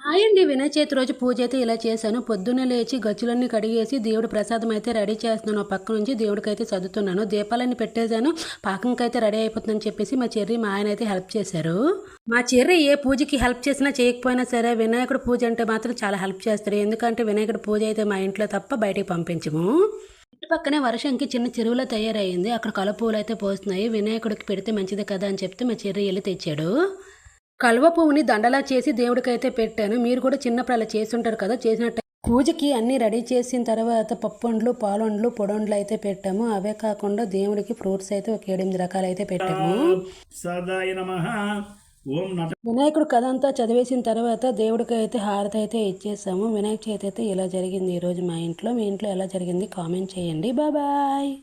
Hi అండి. వినాయక చవితి రోజు పూజ అయితే ఇలా చేశాను. పొద్దున్నే లేచి గచ్చులన్నీ కడిగేసి దేవుడి ప్రసాదం అయితే రెడీ చేస్తున్నాను. పక్క నుంచి దేవుడికైతే చదువుతున్నాను. దీపాలన్నీ పెట్టేశాను. పాకంకైతే రెడీ అయిపోతుందని చెప్పేసి మా చెర్రి మా ఆయన అయితే హెల్ప్ చేశారు. మా చెర్రి ఏ పూజకి హెల్ప్ చేసినా చేయకపోయినా సరే వినాయకుడు పూజ అంటే మాత్రం చాలా హెల్ప్ చేస్తారు. ఎందుకంటే వినాయకుడు పూజ అయితే మా ఇంట్లో తప్ప బయటికి పంపించము. ఇంటి పక్కనే వర్షంకి చిన్న చెరువులో తయారయ్యింది. అక్కడ కలుపులు అయితే పోస్తున్నాయి. వినాయకుడికి పెడితే మంచిది కదా అని చెప్తే మా చెర్రి వెళ్ళి తెచ్చాడు. కలువ పువ్వుని దండలా చేసి దేవుడికైతే పెట్టాను. మీరు కూడా చిన్నప్పుడు అలా చేస్తుంటారు కదా. చేసినట్టు పూజకి అన్నీ రెడీ చేసిన తర్వాత పప్పండ్లు, పాలొండ్లు, పొడొండ్లు అయితే పెట్టాము. అవే కాకుండా దేవుడికి ఫ్రూట్స్ అయితే ఒక 7-8 రకాలు అయితే పెట్టాము. వినాయకుడు కథ అంతా చదివేసిన తర్వాత దేవుడికి అయితే హారతి అయితే ఇచ్చేసాము. వినాయక చవితి అయితే ఇలా జరిగింది ఈరోజు మా ఇంట్లో. మీ ఇంట్లో ఎలా జరిగింది కామెంట్ చేయండి. బాయ్.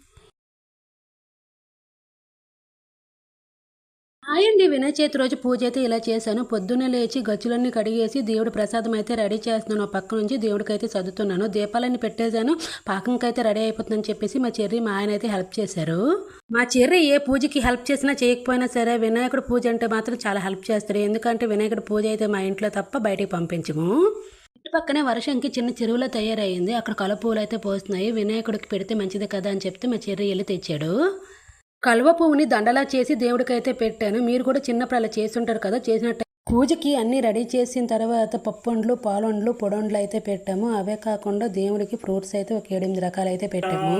హాయ్ అండి. వినాయక చవితి రోజు పూజ అయితే ఇలా చేశాను. పొద్దున్నే లేచి గచ్చులన్నీ కడిగేసి దేవుడి ప్రసాదం అయితే రెడీ చేస్తున్నాను. పక్క నుంచి దేవుడికైతే చదువుతున్నాను. దీపాలన్నీ పెట్టేశాను. పాకంకైతే రెడీ అయిపోతుందని చెప్పేసి మా చెర్రి మా ఆయన అయితే హెల్ప్ చేశారు. మా చెర్రి ఏ పూజకి హెల్ప్ చేసినా చేయకపోయినా సరే వినాయకుడు పూజ అంటే మాత్రం చాలా హెల్ప్ చేస్తారు. ఎందుకంటే వినాయకుడు పూజ అయితే మా ఇంట్లో తప్ప బయటికి పంపించము. ఇంటి పక్కనే వర్షంకి చిన్న చెరువులో తయారయ్యింది. అక్కడ కలుపులు అయితే పోస్తున్నాయి. వినాయకుడికి పెడితే మంచిది కదా అని చెప్తే మా చెర్రి వెళ్ళి తెచ్చాడు. కలువ పువ్వుని దండలా చేసి దేవుడికైతే పెట్టాను. మీరు కూడా చిన్నప్పుడు అలా చేస్తుంటారు కదా. చేసినట్టు పూజకి అన్నీ రెడీ చేసిన తర్వాత పప్పండ్లు, పాలొండ్లు, పొడొండ్లు అయితే పెట్టాము. అవే కాకుండా దేవుడికి ఫ్రూట్స్ అయితే ఒక 7-8 రకాలు అయితే పెట్టాము.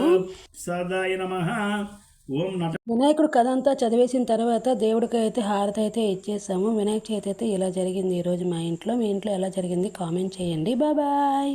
వినాయకుడు కథ అంతా చదివేసిన తర్వాత దేవుడికి అయితే హారతి అయితే ఇచ్చేసాము. వినాయక చవితి అయితే ఇలా జరిగింది ఈరోజు మా ఇంట్లో. మీ ఇంట్లో ఎలా జరిగింది కామెంట్ చేయండి. బాయ్.